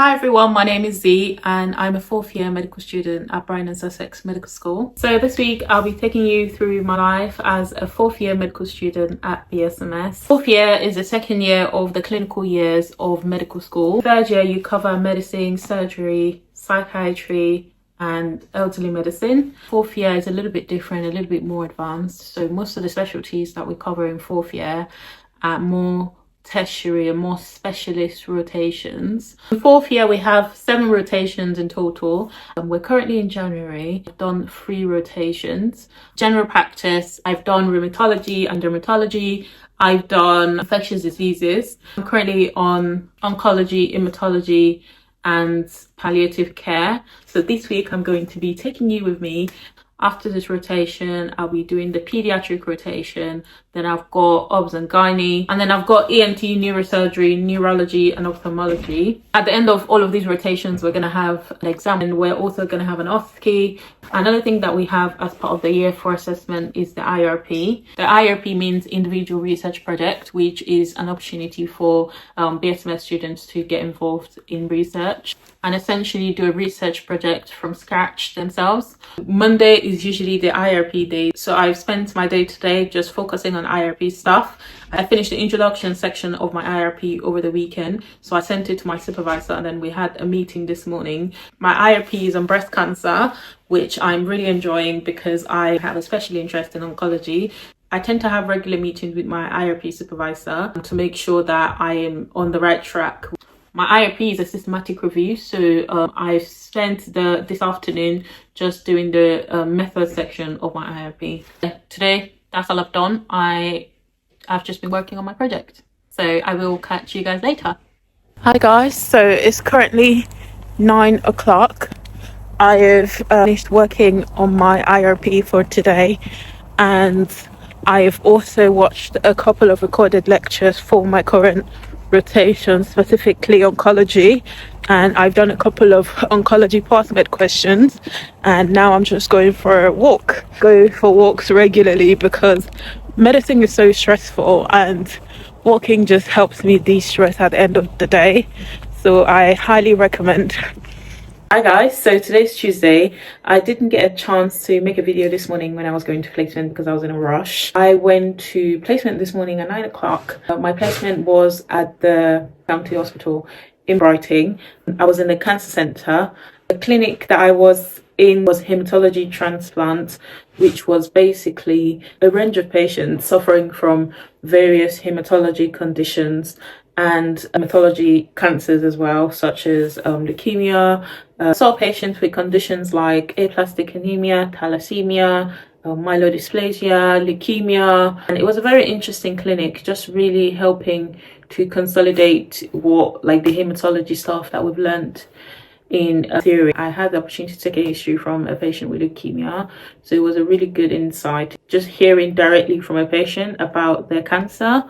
Hi everyone, my name is Z and I'm a fourth year medical student at Brighton and Sussex Medical School. So this week I'll be taking you through my life as a fourth year medical student at BSMS. Fourth year is the second year of the clinical years of medical school. Third year you cover medicine, surgery, psychiatry and elderly medicine. Fourth year is a little bit different, a little bit more advanced. So most of the specialties that we cover in fourth year are more tertiary and more specialist rotations. In fourth year we have 7 rotations in total, and we're currently in January. I've done 3 rotations. General practice, I've done rheumatology and dermatology, I've done infectious diseases. I'm currently on oncology, hematology and palliative care. So this week I'm going to be taking you with me. After this rotation, I'll be doing the pediatric rotation. Then I've got obs and gynae. And then I've got ENT, neurosurgery, neurology and ophthalmology. At the end of all of these rotations, we're going to have an exam and we're also going to have an OSCE. Another thing that we have as part of the year 4 assessment is the IRP. The IRP means individual research project, which is an opportunity for BSMS students to get involved in research and essentially do a research project from scratch themselves. Monday is usually the IRP day, so I've spent my day today just focusing on IRP stuff. I finished the introduction section of my IRP over the weekend, so I sent it to my supervisor and then we had a meeting this morning. My IRP is on breast cancer, which I'm really enjoying because I have a special interest in oncology. I tend to have regular meetings with my IRP supervisor to make sure that I am on the right track. My IRP is a systematic review, so I've spent this afternoon just doing the method section of my IRP. Today, that's all I've done. I've just been working on my project. So I will catch you guys later. Hi guys, so it's currently 9 o'clock. I have finished working on my IRP for today, and I've also watched a couple of recorded lectures for my current rotation, specifically oncology, and I've done a couple of oncology post-med questions, and now I'm just going for a walk. Go for walks regularly because medicine is so stressful and walking just helps me de-stress at the end of the day, so I highly recommend. Hi guys, so today's Tuesday. I didn't get a chance to make a video this morning when I was going to placement because I was in a rush. I went to placement this morning at 9 o'clock. My placement was at the county hospital in Brighton. I was in the cancer centre. The clinic that I was in was hematology transplant, which was basically a range of patients suffering from various hematology conditions and hematology cancers as well, such as leukemia. Saw patients with conditions like aplastic anemia, thalassemia, myelodysplasia, leukemia, and it was a very interesting clinic, just really helping to consolidate what the hematology stuff that we've learned in theory. I had the opportunity to take a history from a patient with leukemia, so it was a really good insight just hearing directly from a patient about their cancer.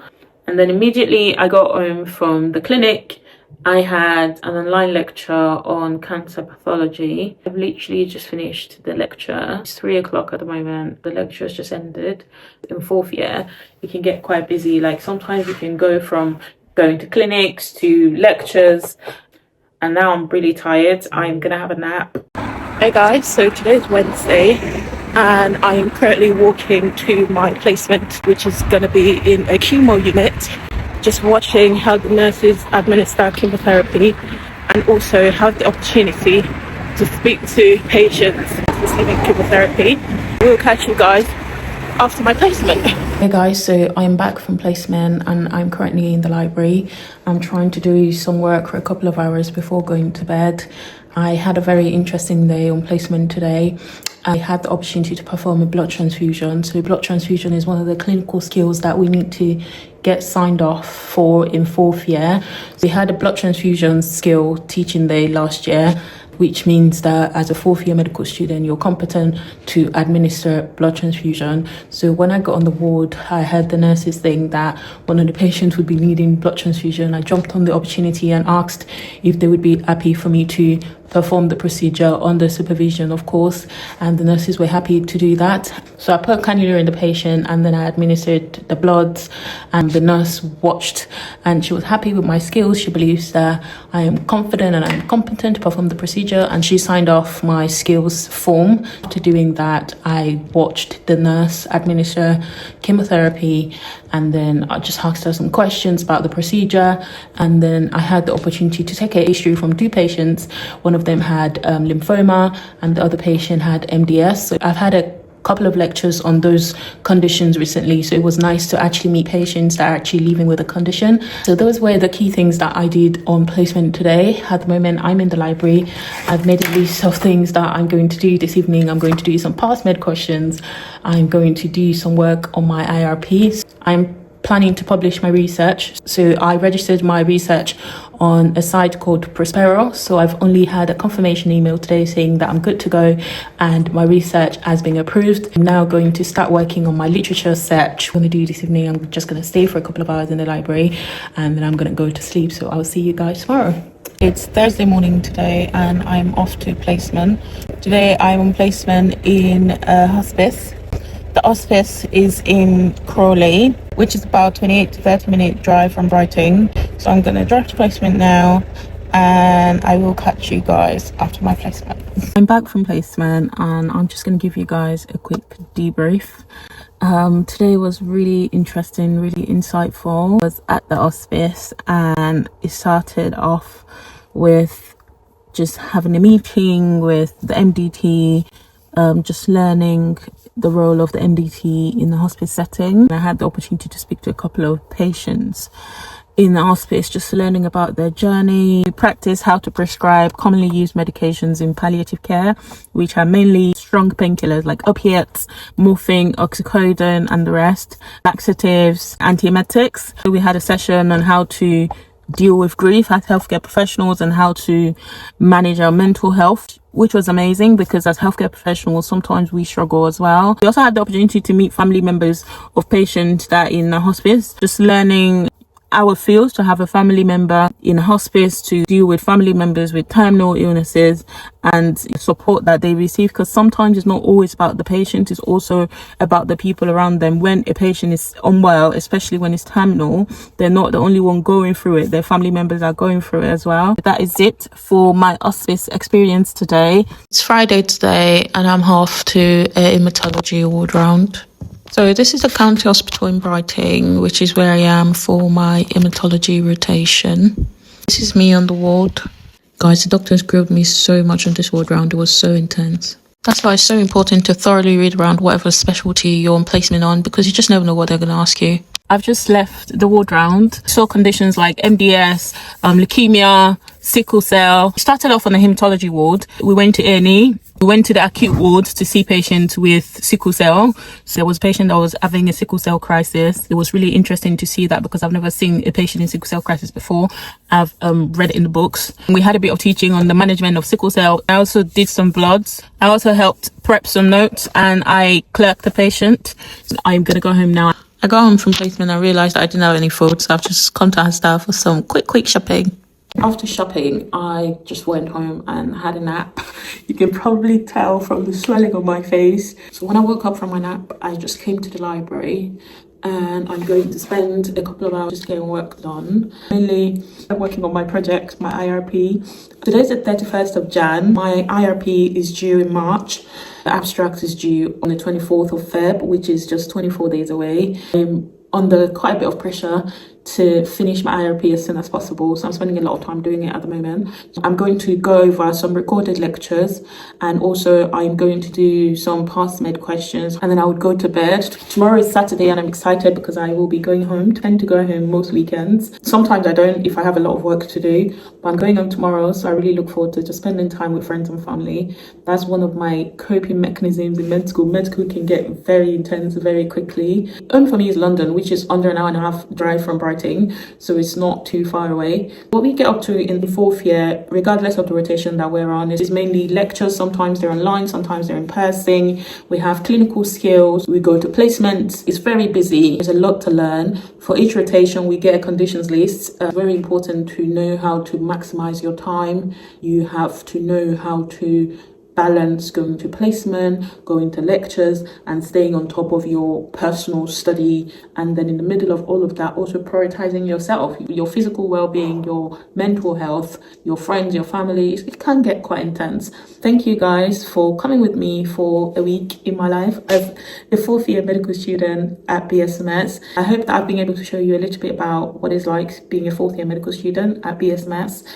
And then immediately I got home from the clinic, I had an online lecture on cancer pathology. I've literally just finished the lecture. It's 3 o'clock at the moment. The lecture has just ended. In fourth year, you can get quite busy. Sometimes you can go from going to clinics to lectures. And now I'm really tired. I'm gonna have a nap. Hey guys, so today's Wednesday and I am currently walking to my placement, which is going to be in a chemo unit, just watching how the nurses administer chemotherapy and also have the opportunity to speak to patients receiving chemotherapy. We'll catch you guys after my placement. Hey guys, so I'm back from placement and I'm currently in the library. I'm trying to do some work for a couple of hours before going to bed. I had a very interesting day on placement today. I had the opportunity to perform a blood transfusion. So blood transfusion is one of the clinical skills that we need to get signed off for in fourth year. So we had a blood transfusion skill teaching day last year, which means that as a fourth year medical student, you're competent to administer blood transfusion. So when I got on the ward, I heard the nurses saying that one of the patients would be needing blood transfusion. I jumped on the opportunity and asked if they would be happy for me to perform the procedure under supervision, of course, and the nurses were happy to do that. So I put a cannula in the patient and then I administered the bloods, and the nurse watched and she was happy with my skills. She believes that I am confident and I'm competent to perform the procedure, and she signed off my skills form. After doing that, I watched the nurse administer chemotherapy, and then I just asked her some questions about the procedure, and then I had the opportunity to take a history from two patients. One of them had lymphoma and the other patient had MDS. So I've had a couple of lectures on those conditions recently, so it was nice to actually meet patients that are actually living with a condition. So those were the key things that I did on placement today. At the moment, I'm in the library. I've made a list of things that I'm going to do this evening. I'm going to do some past med questions. I'm going to do some work on my IRPs. I'm planning to publish my research, so I registered my research on a site called Prospero. So I've only had a confirmation email today saying that I'm good to go and my research has been approved. I'm now going to start working on my literature search. I'm going to do this evening. I'm just going to stay for a couple of hours in the library and then I'm going to go to sleep. So I'll see you guys tomorrow. It's Thursday morning today and I'm off to placement. Today I'm on placement in a hospice. The hospice is in Crawley, which is about 28 to 30 minute drive from Brighton. So I'm going to drive to placement now and I will catch you guys after my placement. I'm back from placement and I'm just going to give you guys a quick debrief. Today was really interesting, really insightful. I was at the hospice and it started off with just having a meeting with the MDT, just learning the role of the MDT in the hospice setting. I had the opportunity to speak to a couple of patients in the hospice, just learning about their journey, practice how to prescribe commonly used medications in palliative care, which are mainly strong painkillers like opiates, morphine, oxycodone and the rest, laxatives, antiemetics. So we had a session on how to deal with grief as healthcare professionals and how to manage our mental health, which was amazing because as healthcare professionals sometimes we struggle as well. We also had the opportunity to meet family members of patients that are in the hospice, just learning how it feels to have a family member in a hospice, to deal with family members with terminal illnesses and support that they receive, because sometimes it's not always about the patient, it's also about the people around them. When a patient is unwell, especially when it's terminal, they're not the only one going through it, their family members are going through it as well. That is it for my hospice experience today. It's Friday today and I'm off to a hematology ward round. So this is the county hospital in Brighton, which is where I am for my hematology rotation. This is me on the ward. Guys, the doctors grilled me so much on this ward round. It was so intense. That's why it's so important to thoroughly read around whatever specialty you're on placement on, because you just never know what they're going to ask you. I've just left the ward round. Saw conditions like MDS, leukemia, sickle cell. Started off on the hematology ward. We went to A&E. We went to the acute ward to see patients with sickle cell. So there was a patient that was having a sickle cell crisis. It was really interesting to see that because I've never seen a patient in sickle cell crisis before. I've read it in the books. We had a bit of teaching on the management of sickle cell. I also did some bloods. I also helped prep some notes and I clerked the patient. So I'm going to go home now. I got home from placement and I realised that I didn't have any food, so I've just come to Asda for some quick shopping. After shopping, I just went home and had a nap. You can probably tell from the swelling on my face. So when I woke up from my nap, I just came to the library and I'm going to spend a couple of hours just getting work done. Mainly, I'm working on my project, my IRP. Today's the 31st of Jan. My IRP is due in March. The abstract is due on the 24th of Feb, which is just 24 days away. I'm under quite a bit of pressure to finish my IRP as soon as possible, so I'm spending a lot of time doing it at the moment. I'm going to go over some recorded lectures and also I'm going to do some past med questions and then I would go to bed. Tomorrow is Saturday and I'm excited because I will be going home. I tend to go home most weekends. Sometimes I don't if I have a lot of work to do, but I'm going home tomorrow, so I really look forward to just spending time with friends and family. That's one of my coping mechanisms in med school. Med school can get very intense very quickly. Home for me is London, which is under an hour and a half drive from Brighton. writing, so it's not too far away. What we get up to in the 4th year, regardless of the rotation that we're on, is mainly lectures. Sometimes they're online, sometimes they're in person. We have clinical skills, we go to placements. It's very busy, there's a lot to learn. For each rotation we get a conditions list. Very important to know how to maximize your time. You have to know how to balance going to placement, going to lectures, and staying on top of your personal study. And then in the middle of all of that, also prioritizing yourself, your physical well-being, your mental health, your friends, your family. It can get quite intense. Thank you guys for coming with me for a week in my life as a 4th year medical student at BSMS. I hope that I've been able to show you a little bit about what it's like being a 4th year medical student at BSMS.